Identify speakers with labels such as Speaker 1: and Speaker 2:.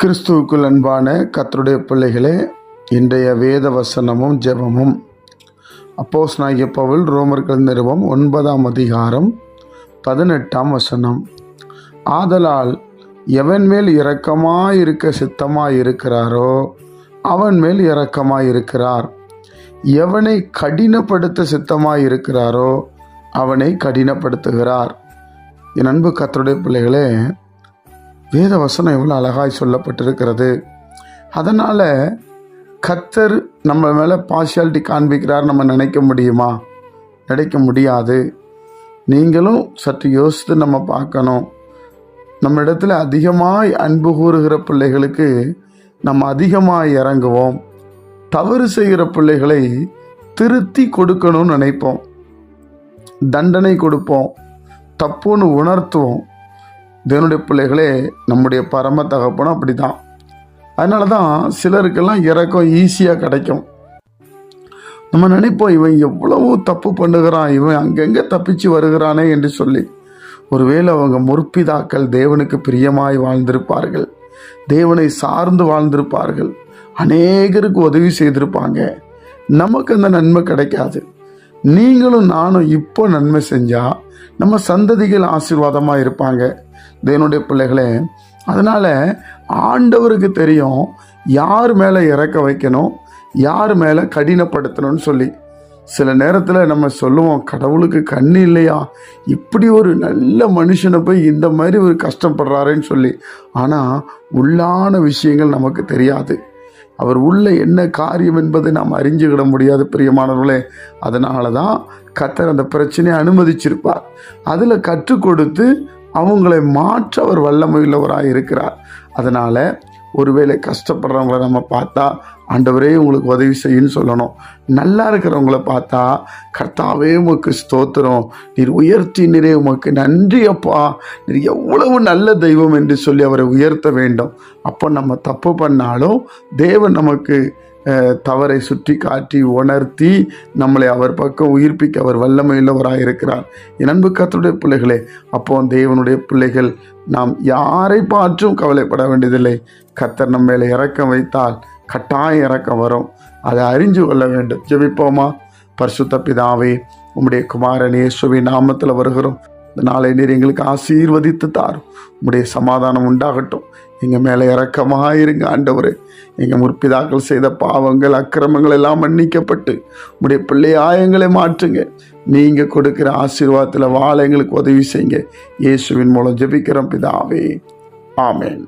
Speaker 1: கிறிஸ்துவுக்குள் அன்பான கர்த்தருடைய பிள்ளைகளே, இன்றைய வேத வசனமும் ஜெபமும் அப்போஸ்தலனாகிய பவுல் ரோமர்கள் நிருபம் 9ஆம் அதிகாரம் 18ஆம் வசனம். ஆதலால் எவன் மேல் இரக்கமாயிருக்க சித்தமாயிருக்கிறாரோ அவன் மேல் இரக்கமாயிருக்கிறார், எவனை கடினப்படுத்த சித்தமாயிருக்கிறாரோ அவனை கடினப்படுத்துகிறார். என் அன்பு கர்த்தருடைய பிள்ளைகளே, வேத வசனம் எவ்வளோ அழகாய் சொல்லப்பட்டிருக்கிறது. அதனால் கர்த்தர் நம்ம மேலே பார்ஷியாலிட்டி காண்பிக்கிறார் நம்ம நினைக்க முடியுமா? நினைக்க முடியாது. நீங்களும் சற்று யோசித்து நம்ம பார்க்கணும். நம்ம இடத்துல அதிகமாய் அன்பு கூறுகிற பிள்ளைகளுக்கு நம்ம அதிகமாக இறங்குவோம். தவறு செய்கிற பிள்ளைகளை திருத்தி கொடுக்கணும்னு நினைப்போம், தண்டனை கொடுப்போம், தப்புன்னு உணர்த்துவோம். தேவனுடைய பிள்ளைகளே, நம்முடைய பரம தகப்பனும் அப்படி தான். அதனால தான் சிலருக்கெல்லாம் இரக்கம் ஈஸியாக கிடைக்கும். நம்ம நினைப்போம், இவன் எவ்வளவு தப்பு பண்ணுகிறான், இவன் அங்கங்கே தப்பிச்சு வருகிறானே என்று சொல்லி. ஒருவேளை அவங்க முற்பிதாக்கள் தேவனுக்கு பிரியமாய் வாழ்ந்திருப்பார்கள், தேவனை சார்ந்து வாழ்ந்திருப்பார்கள், அநேகருக்கு உதவி செய்திருப்பாங்க. நமக்கு அந்த நன்மை கிடைக்காது. நீங்களும் நானும் இப்போ நன்மை செஞ்சால் நம்ம சந்ததிகள் ஆசீர்வாதமாக இருப்பாங்க. தேவனுடைய பிள்ளைகளே, அதனால் ஆண்டவருக்கு தெரியும் யார் மேலே இறக்க வைக்கணும், யார் மேலே கடினப்படுத்தணும்னு சொல்லி. சில நேரத்தில் நம்ம சொல்லுவோம், கடவுளுக்கு கண்ணு இல்லையா, இப்படி ஒரு நல்ல மனுஷனை போய் இந்த மாதிரி ஒரு கஷ்டப்படுறாருன்னு சொல்லி. ஆனால் உள்ளான விஷயங்கள் நமக்கு தெரியாது. அவர் உள்ள என்ன காரியம் என்பதை நாம் அறிஞ்சுக்கிட முடியாது பிரியமானவர்களே. அதனால தான் கர்த்தர் அந்த பிரச்சனையை அனுமதிச்சிருப்பார். அதில் கற்றுக் கொடுத்து அவங்களை மாற்ற அவர் வல்லமையுள்ளவராக இருக்கிறார். அதனால் ஒருவேளை கஷ்டப்படுறவங்கள நம்ம பார்த்தா ஆண்டவரே உங்களுக்கு உதவி செய்யுன்னு சொல்லணும். நல்லா இருக்கிறவங்கள பார்த்தா கர்த்தாவே உமக்கு ஸ்தோத்திரம், நீர் உயர்த்தினரே உமக்கு நன்றி அப்பா, நீர் எவ்வளவு நல்ல தெய்வம் என்று சொல்லி அவரை உயர்த்த வேண்டும். அப்போ நம்ம தப்பு பண்ணாலும் தேவன் நமக்கு தவறை சுற்றி காட்டி உணர்த்தி நம்மளை அவர் பக்கம் உயிர்ப்பிக்க அவர் வல்லமையுள்ளவராக இருக்கிறார். என் அன்பு கர்த்தருடைய பிள்ளைகளே, அப்போ தேவனுடைய பிள்ளைகள் நாம் யாரை பார்த்தும் கவலைப்பட வேண்டியதில்லை. கர்த்தர் நம்ம மேலே இரக்கம் வைத்தால் கட்டாயம் இரக்கம் வரும். அதை அறிஞ்சு கொள்ள வேண்டும். ஜெபிப்போமா? பரிசுத்த பிதாவே, உம்முடைய குமாரன் இயேசுவின் நாமத்தில் வருகிறோம். இந்த நாளை நீர் எங்களுக்கு ஆசீர்வதித்து தாரும். உம்முடைய சமாதானம் உண்டாகட்டும். எங்கள் மேலே இரக்கமாக இருங்க ஆண்டவரே. எங்கள் முற்பிதாக்கள் செய்த பாவங்கள் அக்கிரமங்கள் எல்லாம் மன்னிக்கப்பட்டு உம்முடைய பிள்ளையாயங்களை மாற்றுங்க. நீங்கள் கொடுக்குற ஆசீர்வாதத்தில் வாழ எங்களுக்கு உதவி செய்யுங்க. இயேசுவின் மூலம் ஜெபிக்கிறோம் பிதாவே, ஆமென்.